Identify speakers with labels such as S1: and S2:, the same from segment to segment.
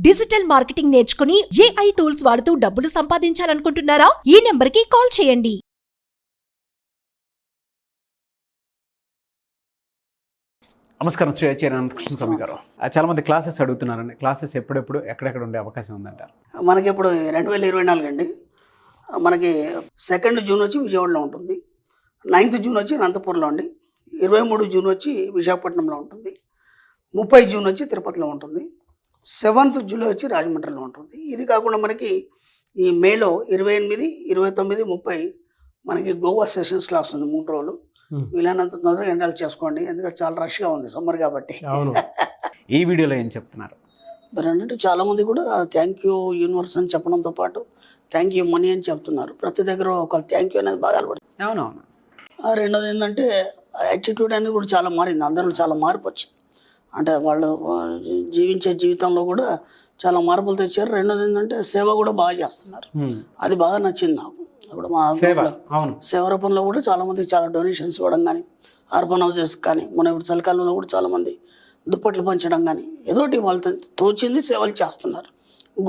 S1: Digital marketing నేర్చుకుని AI tools వాడుతూ డబ్బులు సంపాదించాలనుకుంటున్నారా? ఈ నెంబర్కి కాల్ చేయండి.
S2: నమస్కారం శ్రీ అనంతకృష్ణ స్వామి గారు. చాలా మంది క్లాసెస్ అడుగుతున్నారండి. క్లాసెస్ ఎప్పుడెప్పుడు ఎక్కడెక్కడ ఉండే అవకాశం ఉందంటారు?
S3: మనకి ఇప్పుడు 2024 అండి. మనకి 2 జూన్ వచ్చి విజయవాడలో ఉంటుంది, 9th జూన్ వచ్చి అనంతపూర్లో అండి, 23 జూన్ వచ్చి విశాఖపట్నంలో ఉంటుంది, 30 జూన్ వచ్చి తిరుపతిలో ఉంటుంది, 7th జూలై వచ్చి రాజమండ్రిలో ఉంటుంది. ఇది కాకుండా మనకి ఈ మేలో 28, 29, 30 మనకి గోవా సెషన్స్ క్లాస్ ఉంది 3 రోజులు. వీలైనంత తొందరగా ఎండాలు చేసుకోండి, ఎందుకంటే చాలా రష్గా ఉంది సమ్మర్ కాబట్టి.
S2: అవును. ఈ వీడియోలో ఏం చెప్తున్నారు?
S3: మరి అన్నట్టు చాలామంది కూడా థ్యాంక్ యూ యూనివర్స్ అని చెప్పడంతో పాటు థ్యాంక్ యూ మనీ అని చెప్తున్నారు. ప్రతి దగ్గర ఒక థ్యాంక్ యూ అనేది బాగా అలవాడుతుంది.
S2: అవునవును.
S3: రెండోది ఏంటంటే యాటిట్యూడ్ అనేది కూడా చాలా మారింది, అందరిలో చాలా మార్పు వచ్చింది. అంటే వాళ్ళు జీవించే జీవితంలో కూడా చాలా మార్పులు తెచ్చారు. రెండోది ఏంటంటే సేవ కూడా బాగా చేస్తున్నారు, అది బాగా నచ్చింది నాకు. ఇప్పుడు మా సేవ రూపంలో కూడా చాలామందికి చాలా డొనేషన్స్ ఇవ్వడం కానీ, అర్బన్ హౌసెస్ కానీ, మన ఇప్పుడు చలికాలంలో కూడా చాలామంది దుప్పట్లు పంచడం కానీ, ఏదోటి వాళ్ళతో తోచింది సేవలు చేస్తున్నారు.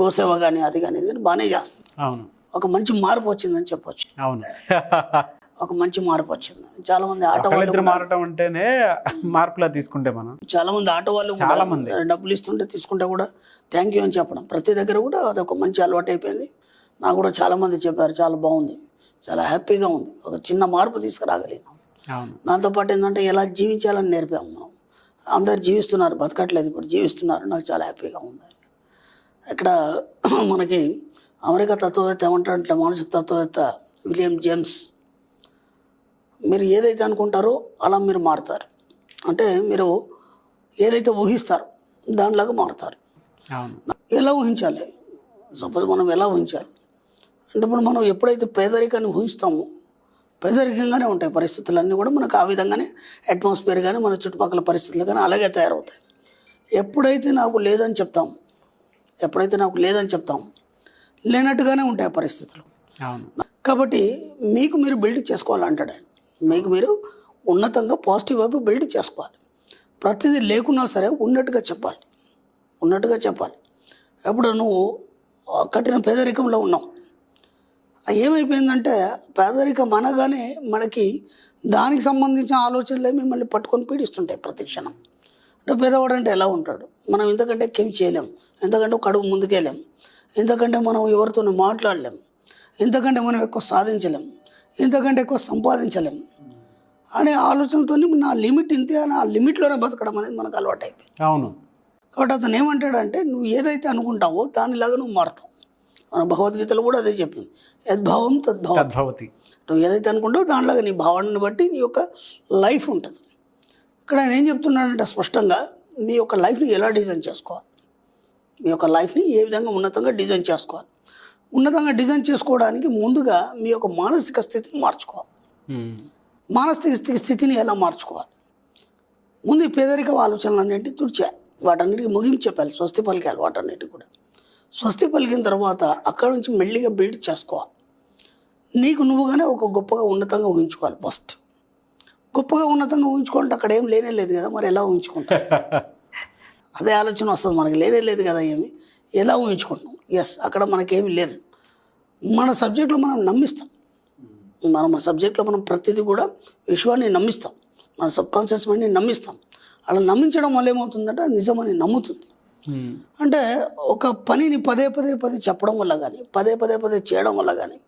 S3: గోసేవ కానీ అది కానీ ఇది కానీ బాగానే చేస్తున్నారు.
S2: అవును.
S3: ఒక మంచి మార్పు వచ్చిందని చెప్పొచ్చు.
S2: అవును.
S3: ఒక మంచి మార్పు వచ్చింది. చాలా మంది ఆటో
S2: వాళ్ళు మారటం అంటేనే మార్పులా తీసుకుంటే మనం
S3: చాలా మంది ఆటో వాళ్ళు
S2: చాలా మంది
S3: డబ్బులు ఇస్తుంటే తీసుకుంటే కూడా థ్యాంక్ యూ అని చెప్పడం ప్రతి దగ్గర కూడా అదొక మంచి అలవాటు అయిపోయింది. నాకు కూడా చాలా మంది చెప్పారు చాలా బాగుంది, చాలా హ్యాపీగా ఉంది, ఒక చిన్న మార్పు తీసుకురాగలిగినాం. దాంతోపాటు ఏంటంటే ఎలా జీవించాలని నేర్పాము మనం. అందరు జీవిస్తున్నారు, బతకట్లేదు, ఇప్పుడు జీవిస్తున్నారు. నాకు చాలా హ్యాపీగా ఉంది. ఇక్కడ మనకి అమెరికా తత్వవేత్త ఏమంటారంటే మానసిక తత్వవేత్త విలియం జేమ్స్, మీరు ఏదైతే అనుకుంటారో అలా మీరు మారుతారు. అంటే మీరు ఏదైతే ఊహిస్తారో దానిలాగా మారుతారు. ఎలా ఊహించాలి? సపోజ్ మనం ఎలా ఊహించాలి అంటే ఇప్పుడు మనం ఎప్పుడైతే పేదరికాన్ని ఊహిస్తామో పేదరికంగానే ఉంటాయి పరిస్థితులన్నీ కూడా మనకు. ఆ విధంగానే అట్మాస్ఫియర్ కానీ మన చుట్టుపక్కల పరిస్థితులు కానీ అలాగే తయారవుతాయి. ఎప్పుడైతే నాకు లేదని చెప్తాము, లేనట్టుగానే ఉంటాయి పరిస్థితులు. కాబట్టి మీకు మీరు బిల్డ్ చేసుకోవాలంటాడు ఆయన. మీకు మీరు ఉన్నతంగా పాజిటివ్ వైపు బిల్డ్ చేసుకోవాలి. ప్రతిదీ లేకున్నా సరే ఉన్నట్టుగా చెప్పాలి. ఎప్పుడు నువ్వు కఠిన పేదరికంలో ఉన్నావు, ఏమైపోయిందంటే పేదరికం అనగానే మనకి దానికి సంబంధించిన ఆలోచనలే మిమ్మల్ని పట్టుకొని పీడిస్తుంటాయి ప్రతి క్షణం. అంటే పేదవాడు అంటే ఎలా ఉంటాడు, మనం ఇంతకంటే కెమి చేయలేం, ఎంతకంటే కడుగు ముందుకెళ్ళాం, ఎంతకంటే మనం ఎవరితో మాట్లాడలేం, ఎంతకంటే మనం ఎక్కువ సాధించలేం, ఎంతకంటే ఎక్కువ సంపాదించలేం అనే ఆలోచనతో నా లిమిట్ ఇంతే అని ఆ లిమిట్లోనే బతకడం అనేది మనకు అలవాటు అయిపోయింది.
S2: అవును.
S3: కాబట్టి అతను ఏమంటాడంటే నువ్వు ఏదైతే అనుకుంటావో దానిలాగా నువ్వు మారుతావు. మన భగవద్గీతలో కూడా అదే చెప్పింది, యద్భావం తద్భవతి. నువ్వు ఏదైతే అనుకుంటావో దానిలాగా నీ భావనని బట్టి నీ యొక్క లైఫ్ ఉంటుంది. ఇక్కడ ఆయన ఏం చెప్తున్నాడంటే స్పష్టంగా నీ యొక్క లైఫ్ని ఎలా డిజైన్ చేసుకోవాలి, మీ యొక్క లైఫ్ని ఏ విధంగా ఉన్నతంగా డిజైన్ చేసుకోవాలి. ఉన్నతంగా డిజైన్ చేసుకోవడానికి ముందుగా మీ యొక్క మానసిక స్థితిని మార్చుకోవాలి. మానసిక స్థితిని ఎలా మార్చుకోవాలి? ముందు ఈ పేదరిక ఆలోచనలన్నింటినీ తుడిచేయాలి, వాటన్నిటికీ ముగింపు చెప్పాలి, స్వస్తి పలికాలి. వాటన్నిటికీ కూడా స్వస్తి పలికిన తర్వాత అక్కడ నుంచి మెల్లిగా బిల్డ్ చేసుకోవాలి. నీకు నువ్వుగానే ఒక గొప్పగా ఉన్నతంగా ఊహించుకోవాలి. ఫస్ట్ గొప్పగా ఉన్నతంగా ఊహించుకోవాలంటే అక్కడ ఏం లేనే లేదు కదా, మరి ఎలా ఊహించుకుంటాం? అదే ఆలోచన వస్తుంది మనకి, లేనే లేదు కదా ఏమి, ఎలా ఊహించుకుంటాం? ఎస్, అక్కడ మనకేమీ లేదు. మన సబ్జెక్ట్లో మనం నమ్మిస్తాం, మన సబ్జెక్ట్లో మనం ప్రతిదీ కూడా విశ్వాన్ని నమ్మిస్తాం, మన సబ్కాన్షియస్ మైండ్ని నమ్మిస్తాం. అలా నమ్మించడం వల్ల ఏమవుతుందంటే అది నిజమని నమ్ముతుంది. అంటే ఒక పనిని పదే చెప్పడం వల్ల కానీ, పదే చేయడం వల్ల కానీ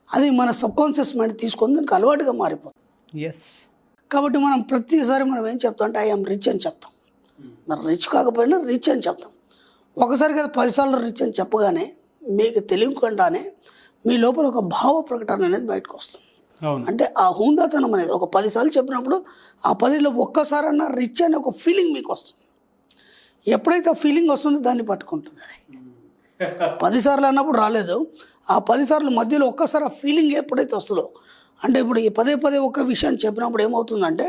S3: అది మన సబ్కాన్షియస్ మైండ్ తీసుకొని దానికి అలవాటుగా మారిపోతుంది. కాబట్టి మనం ప్రతిసారి మనం ఏం చెప్తాం అంటే ఐఎమ్ రిచ్ అని చెప్తాం. మరి రిచ్ కాకపోయినా రిచ్ అని చెప్తాం. ఒకసారి కదా 10 సార్లు రిచ్ అని చెప్పగానే మీకు తెలియకుండానే మీ లోపల ఒక భావ ప్రకటన అనేది బయటకు వస్తుంది. అంటే ఆ హుందాతనం అనేది ఒక 10 సార్లు చెప్పినప్పుడు ఆ 10లో ఒక్కసారన్నా రిచ్ అనే ఒక ఫీలింగ్ మీకు వస్తుంది. ఎప్పుడైతే ఆ ఫీలింగ్ వస్తుందో దాన్ని పట్టుకుంటుంది. అది 10 సార్లు అన్నప్పుడు రాలేదు, ఆ 10 సార్లు మధ్యలో ఒక్కసారి ఆ ఫీలింగ్ ఎప్పుడైతే వస్తుందో, అంటే ఇప్పుడు ఈ పదే ఒక్క విషయాన్ని చెప్పినప్పుడు ఏమవుతుందంటే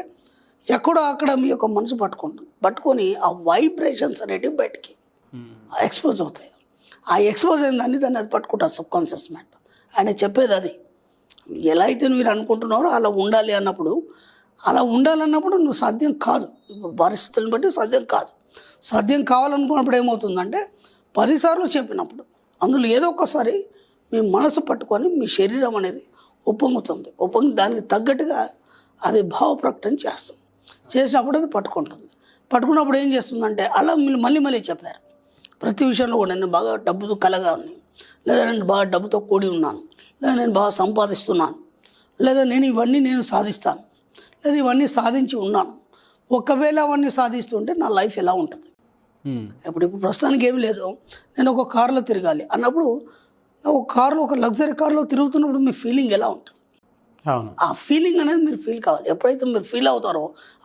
S3: ఎక్కడో అక్కడ మీ యొక్క మనసు పట్టుకొని ఆ వైబ్రేషన్స్ అనేటివి బయటికి ఎక్స్పోజ్ అవుతాయి. ఆ ఎక్స్పోజ్ అయిన దాన్ని అది పట్టుకుంటారు సబ్కాన్షియస్ మైండ్. ఆయన చెప్పేది అది, ఎలా అయితే మీరు అనుకుంటున్నారో అలా ఉండాలి అన్నప్పుడు, అలా ఉండాలన్నప్పుడు నువ్వు సాధ్యం కాదు, పరిస్థితులను బట్టి సాధ్యం కాదు. సాధ్యం కావాలనుకున్నప్పుడు ఏమవుతుందంటే 10 సార్లు చెప్పినప్పుడు అందులో ఏదో ఒక్కసారి మీ మనసు పట్టుకొని మీ శరీరం అనేది ఉప్పొంగుతుంది. ఉప్పొంగి దానికి తగ్గట్టుగా అది భావ ప్రకటన చేస్తుంది. చేసినప్పుడు అది పట్టుకుంటుంది. పట్టుకున్నప్పుడు ఏం చేస్తుందంటే అలా మళ్ళీ మళ్ళీ చెప్పారు. ప్రతి విషయంలో కూడా నేను బాగా డబ్బుతో కలగా ఉన్నాను, లేదా నేను బాగా డబ్బుతో కూడి ఉన్నాను, లేదా నేను బాగా సంపాదిస్తున్నాను, లేదా నేను సాధిస్తాను, లేదా ఇవన్నీ సాధించి ఉన్నాను. ఒకవేళ అవన్నీ సాధిస్తుంటే నా లైఫ్ ఎలా ఉంటుంది? ఇప్పుడు ప్రస్తుతానికి ఏమి లేదు, నేను ఒక కారులో తిరగాలి అన్నప్పుడు ఒక లగ్జరీ కార్లో తిరుగుతున్నప్పుడు మీ ఫీలింగ్ ఎలా ఉంటుంది? ఆ ఫీలింగ్ అనేది మీరు ఫీల్ కావాలి. ఎప్పుడైతే మీరు ఫీల్ అవుతారో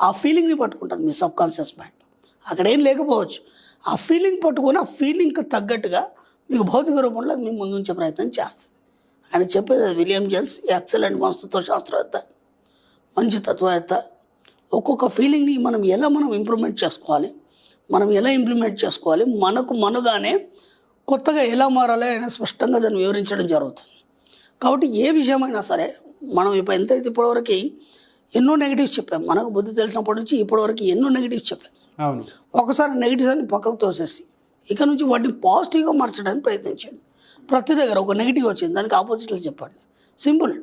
S3: ఆ ఫీలింగ్ని పట్టుకుంటుంది మీ సబ్ కాన్షియస్ మైండ్. అక్కడ ఏం లేకపోవచ్చు, ఆ ఫీలింగ్ పట్టుకొని ఆ ఫీలింగ్కి తగ్గట్టుగా మీకు భౌతిక రూపంలో మీ ముందు ఉంచే ప్రయత్నం చేస్తుంది. ఆయన చెప్పేది విలియం జేమ్స్, ఎక్సలెంట్ మనస్తత్వ శాస్త్రవేత్త, మంచి తత్వవేత్త. ఒక్కొక్క ఫీలింగ్ని మనం ఇంప్రూవ్మెంట్ చేసుకోవాలి, మనం ఎలా ఇంప్లిమెంట్ చేసుకోవాలి, మనగానే కొత్తగా ఎలా మారాలి ఆయన స్పష్టంగా దాన్ని వివరించడం జరుగుతుంది. కాబట్టి ఏ విషయమైనా సరే మనం ఎంతైతే ఇప్పటివరకు ఎన్నో నెగిటివ్స్ చెప్పాం, మనకు బుద్ధి తెలిసినప్పటి నుంచి ఇప్పటివరకు ఎన్నో నెగిటివ్స్ చెప్పాం. ఒకసారి నెగిటివ్స్ అని పక్కకు తోసేసి ఇక నుంచి వాటిని పాజిటివ్గా మార్చడానికి ప్రయత్నించండి. ప్రతి దగ్గర ఒక నెగిటివ్ వచ్చింది, దానికి ఆపోజిట్లో చెప్పండి. సింపుల్.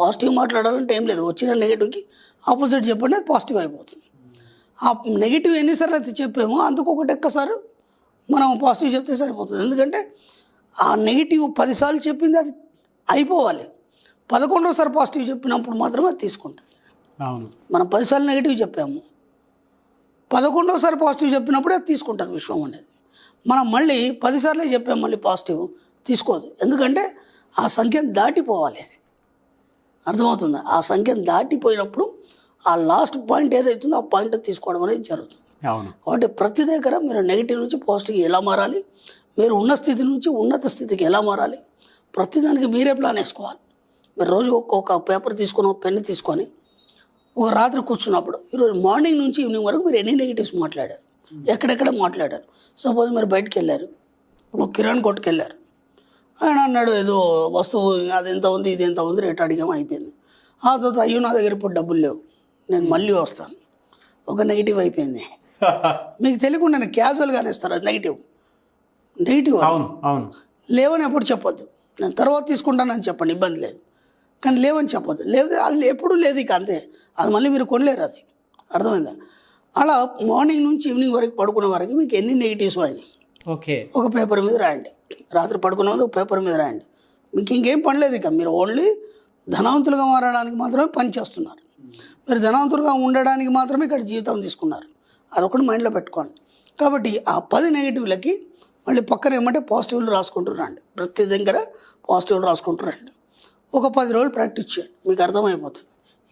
S3: పాజిటివ్ మాట్లాడాలంటే ఏం లేదు, వచ్చిన నెగిటివ్కి ఆపోజిట్ చెప్పండి, అది పాజిటివ్ అయిపోతుంది. ఆ నెగిటివ్ ఎన్నిసార్లు అయితే చెప్పామో అందుకు ఒకటి ఒక్కసారి మనం పాజిటివ్ చెప్తే సరిపోతుంది. ఎందుకంటే ఆ నెగిటివ్ 10 సార్లు చెప్పింది అది అయిపోవాలి. 11వ సారి పాజిటివ్ చెప్పినప్పుడు మాత్రమే అది తీసుకుంటుంది. మనం 10 సార్లు నెగిటివ్ చెప్పాము, 11వ సారి పాజిటివ్ చెప్పినప్పుడు అది తీసుకుంటుంది విశ్వం అనేది. మనం మళ్ళీ 10 సార్లే చెప్పాము, మళ్ళీ పాజిటివ్ తీసుకోదు. ఎందుకంటే ఆ సంఖ్యను దాటిపోవాలి. అది అర్థమవుతుంది. ఆ సంఖ్యను దాటిపోయినప్పుడు ఆ లాస్ట్ పాయింట్ ఏదైతుందో ఆ పాయింట్ తీసుకోవడం అనేది జరుగుతుంది. కాబట్టి ప్రతి దగ్గర మీరు నెగిటివ్ నుంచి పాజిటివ్ ఎలా మారాలి, మీరు ఉన్న స్థితి నుంచి ఉన్నత స్థితికి ఎలా మారాలి, ప్రతిదానికి మీరే ప్లాన్ వేసుకోవాలి. మీరు రోజు ఒక్కొక్క పేపర్ తీసుకొని ఒక పెన్ను తీసుకొని ఒక రాత్రి కూర్చున్నప్పుడు ఈరోజు మార్నింగ్ నుంచి ఈవినింగ్ వరకు మీరు ఎన్ని నెగిటివ్స్ మాట్లాడారు, ఎక్కడెక్కడ మాట్లాడారు. సపోజ్ మీరు బయటకు వెళ్ళారు, కిరాణ్ కొట్టుకు వెళ్ళారు, ఆయన అన్నాడు ఏదో వస్తువు అది ఎంత ఉంది ఇది ఎంత ఉంది రేట్ అడిగాము, అయిపోయింది. ఆ తర్వాత అయ్యో నా దగ్గర ఇప్పుడు డబ్బులు లేవు, నేను మళ్ళీ వస్తాను, ఒక నెగిటివ్ అయిపోయింది. మీకు తెలియకుండా క్యాజువల్గానే ఇస్తారు, అది నెగిటివ్. లేవని ఎప్పుడు చెప్పొద్దు, నేను తర్వాత తీసుకుంటానని చెప్పండి, ఇబ్బంది లేదు. కానీ లేవని చెప్పొద్దు. లేదు అది ఎప్పుడు లేదు, ఇక అంతే, అది మళ్ళీ మీరు కొనలేరు. అది అర్థమైందా? అలా మార్నింగ్ నుంచి ఈవినింగ్ వరకు పడుకునే వరకు మీకు ఎన్ని నెగిటివ్స్ అయినాయి ఒక పేపర్ మీద రాయండి. రాత్రి పడుకునే ముందు ఒక పేపర్ మీద రాయండి. మీకు ఇంకేం పని లేదు, ఇక మీరు ఓన్లీ ధనవంతులుగా మారడానికి మాత్రమే పని చేస్తున్నారు. మీరు ధనవంతులుగా ఉండడానికి మాత్రమే ఇక్కడ జీవితం తీసుకున్నారు. అదొకటి మైండ్లో పెట్టుకోండి. కాబట్టి ఆ 10 నెగిటివ్లకి మళ్ళీ పక్కన ఏమంటే పాజిటివ్లు రాసుకుంటూ రండి. ప్రతి దగ్గర పాజిటివ్లు రాసుకుంటూ రండి. ఒక 10 రోజులు ప్రాక్టీస్ చేయండి, మీకు అర్థమైపోతుంది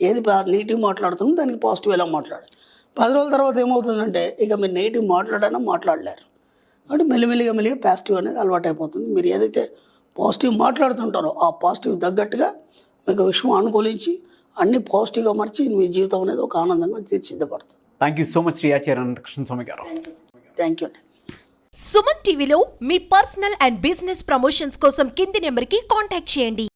S3: ఏది నెగిటివ్ మాట్లాడుతుందో దానికి పాజిటివ్ ఎలా మాట్లాడాలి. 10 రోజుల తర్వాత ఏమవుతుందంటే ఇక మీరు నెగిటివ్ మాట్లాడలేరు. కాబట్టి మెల్లిమెల్లిగా పాజిటివ్ అనేది అలవాటు అయిపోతుంది. మీరు ఏదైతే పాజిటివ్ మాట్లాడుతుంటారో ఆ పాజిటివ్ తగ్గట్టుగా మీకు విషయం అనుకూలించి అన్ని పాజిటివ్గా మార్చి మీ జీవితం అనేది ఒక ఆనందంగా తీర్చిదిద్దబడుతుంది.
S2: Thank you so much Shri Acharya Anantakrishna Swami గారు.
S3: థ్యాంక్ యూ అండి.
S1: సుమన్ టీవీలో మీ పర్సనల్ అండ్ బిజినెస్ ప్రమోషన్స్ కోసం కింది నెంబర్కి కాంటాక్ట్ చేయండి.